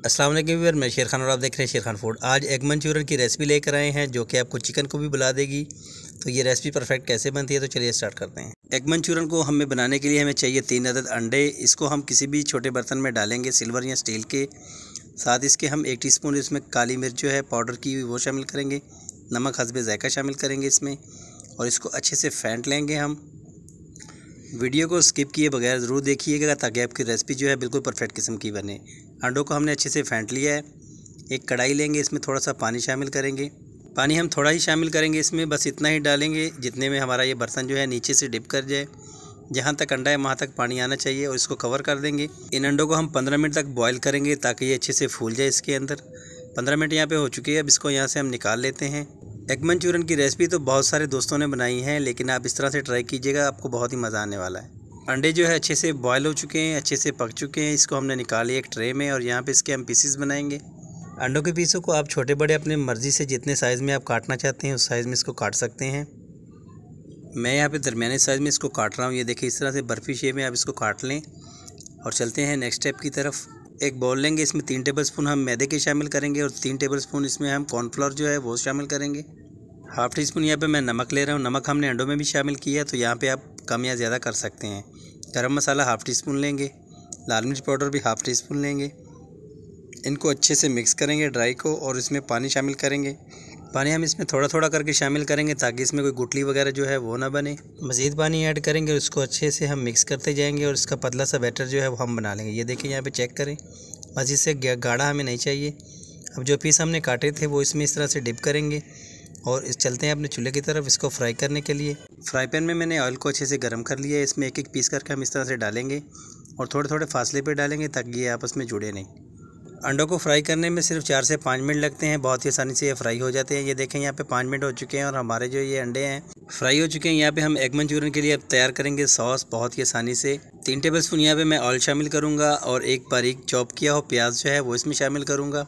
अस्सलाम वालेकुम व्यूअर, मैं शेर खान और आप देख रहे हैं शेर खान फूड। आज एग मंचूरियन की रेसिपी लेकर आए हैं जो कि आपको चिकन को भी बुला देगी। तो ये रेसिपी परफेक्ट कैसे बनती है, तो चलिए स्टार्ट करते हैं। एग मंचूरियन को हमें बनाने के लिए हमें चाहिए 3 अदद अंडे। इसको हम किसी भी छोटे बर्तन में डालेंगे, सिल्वर या स्टील के। साथ इसके हम 1 टीस्पून इसमें काली मिर्च जो है पाउडर की हुई वो शामिल करेंगे। नमक हस्बे ज़ायका शामिल करेंगे इसमें, और इसको अच्छे से फेंट लेंगे हम। वीडियो को स्किप किए बगैर ज़रूर देखिएगा ताकि आपकी रेसिपी जो है बिल्कुल परफेक्ट किस्म की बने। अंडों को हमने अच्छे से फेंट लिया है। एक कढ़ाई लेंगे, इसमें थोड़ा सा पानी शामिल करेंगे। पानी हम थोड़ा ही शामिल करेंगे इसमें, बस इतना ही डालेंगे जितने में हमारा ये बर्तन जो है नीचे से डिप कर जाए। जहाँ तक अंडा है वहाँ तक पानी आना चाहिए, और इसको कवर कर देंगे। इन अंडों को हम 15 मिनट तक बॉयल करेंगे ताकि ये अच्छे से फूल जाए इसके अंदर। 15 मिनट यहाँ पे हो चुके हैं। अब इसको यहाँ से हम निकाल लेते हैं। एग मंचूरियन की रेसिपी तो बहुत सारे दोस्तों ने बनाई है, लेकिन आप इस तरह से ट्राई कीजिएगा, आपको बहुत ही मज़ा आने वाला है। अंडे जो है अच्छे से बॉयल हो चुके हैं, अच्छे से पक चुके हैं। इसको हमने निकाल लिया एक ट्रे में, और यहाँ पे इसके हम पीसेस बनाएंगे। अंडों के पीसों को आप छोटे बड़े अपने मर्ज़ी से जितने साइज़ में आप काटना चाहते हैं उस साइज़ में इसको काट सकते हैं। मैं यहाँ पे दरमियाने साइज़ में इसको काट रहा हूँ। ये देखिए, इस तरह से बर्फ़ी शेप में आप इसको काट लें। और चलते हैं नेक्स्ट स्टेप की तरफ। एक बाउल लेंगे, इसमें 3 टेबलस्पून हम मैदे के शामिल करेंगे, और 3 टेबलस्पून इसमें हम कॉर्नफ्लोर जो है वो शामिल करेंगे। हाफ़ टी स्पून यहाँ पे मैं नमक ले रहा हूँ। नमक हमने अंडों में भी शामिल किया, तो यहाँ पे आप कम या ज़्यादा कर सकते हैं। गरम मसाला हाफ़ टी स्पून लेंगे। लाल मिर्च पाउडर भी हाफ़ टी स्पून लेंगे। इनको अच्छे से मिक्स करेंगे ड्राई को, और इसमें पानी शामिल करेंगे। पानी हम इसमें थोड़ा थोड़ा करके शामिल करेंगे ताकि इसमें कोई गुठली वगैरह जो है वो ना बने। मज़ीद पानी ऐड करेंगे और इसको अच्छे से हम मिक्स करते जाएंगे, और इसका पतला सा बैटर जो है वो हम बना लेंगे। ये देखिए, यहाँ पे चेक करें, बस इससे गाढ़ा हमें नहीं चाहिए। अब जो पीस हमने काटे थे वो इसमें इस तरह से डिप करेंगे, और इस चलते हैं अपने चूल्हे की तरफ इसको फ्राई करने के लिए। फ्राई पैन में मैंने ऑयल को अच्छे से गर्म कर लिया है। इसमें एक एक पीस करके हम इस तरह से डालेंगे, और थोड़े थोड़े फासले पे डालेंगे ताकि ये आपस में जुड़े नहीं। अंडों को फ्राई करने में सिर्फ 4 से 5 मिनट लगते हैं, बहुत ही आसानी से ये फ्राई हो जाते हैं। ये देखें, यहाँ पे 5 मिनट हो चुके हैं और हमारे जो ये अंडे हैं फ्राई हो चुके हैं। यहाँ पे हम एग मंचूरियन के लिए अब तैयार करेंगे सॉस बहुत ही आसानी से। 3 टेबलस्पून यहाँ पे मैं ऑयल शामिल करूँगा, और एक बारीक चॉप किया हो प्याज जो है वो इसमें शामिल करूँगा।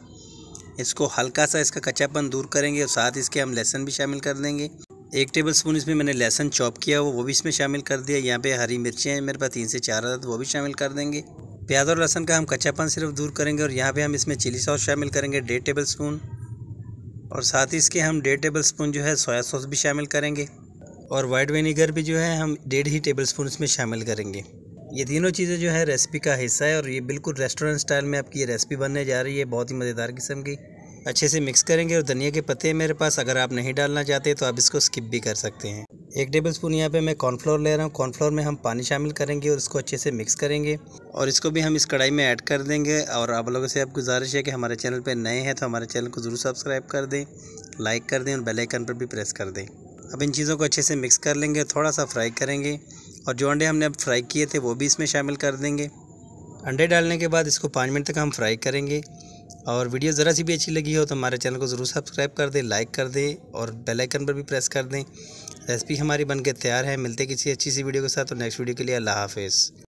इसको हल्का सा इसका कच्चापन दूर करेंगे, और साथ इसके हम लहसुन भी शामिल कर देंगे। 1 टेबलस्पून इसमें मैंने लहसुन चॉप किया हो वो भी इसमें शामिल कर दिया। यहाँ पे हरी मिर्चें हैं मेरे पास 3 से 4 अदद, वो भी शामिल कर देंगे। प्याज और लहसुन का हम कच्चापन सिर्फ दूर करेंगे, और यहाँ पे हम इसमें चिली सॉस शामिल करेंगे 1.5 टेबलस्पून, और साथ ही इसके हम 1.5 टेबलस्पून जो है सोया सॉस भी शामिल करेंगे, और वाइट विनेगर भी जो है हम 1.5 ही टेबलस्पून इसमें शामिल करेंगे। ये तीनों चीज़ें जो है रेसिपी का हिस्सा है, और ये बिल्कुल रेस्टोरेंट स्टाइल में आपकी ये रेसिपी बनने जा रही है, बहुत ही मज़ेदार किस्म की। अच्छे से मिक्स करेंगे, और धनिया के पत्ते मेरे पास, अगर आप नहीं डालना चाहते तो आप इसको स्किप भी कर सकते हैं। 1 टेबलस्पून यहाँ पे मैं कॉर्नफ्लोर ले रहा हूँ। कॉर्नफ्लोर में हम पानी शामिल करेंगे, और इसको अच्छे से मिक्स करेंगे, और इसको भी हम इस कढ़ाई में ऐड कर देंगे। और आप लोगों से आप गुजारिश है कि हमारे चैनल पर नए हैं तो हमारे चैनल को ज़रूर सब्सक्राइब कर दें, लाइक कर दें, और बेल आइकन पर भी प्रेस कर दें। अब इन चीज़ों को अच्छे से मिक्स कर लेंगे, थोड़ा सा फ्राई करेंगे, और जो अंडे हमने अब फ्राई किए थे वो भी इसमें शामिल कर देंगे। अंडे डालने के बाद इसको 5 मिनट तक हम फ्राई करेंगे। और वीडियो ज़रा सी भी अच्छी लगी हो तो हमारे चैनल को ज़रूर सब्सक्राइब कर दें, लाइक कर दें, और बेल आइकन पर भी प्रेस कर दें। रेसिपी हमारी बनके तैयार है। मिलते किसी अच्छी सी वीडियो के साथ, और नेक्स्ट वीडियो के लिए अल्लाह हाफ़िज़।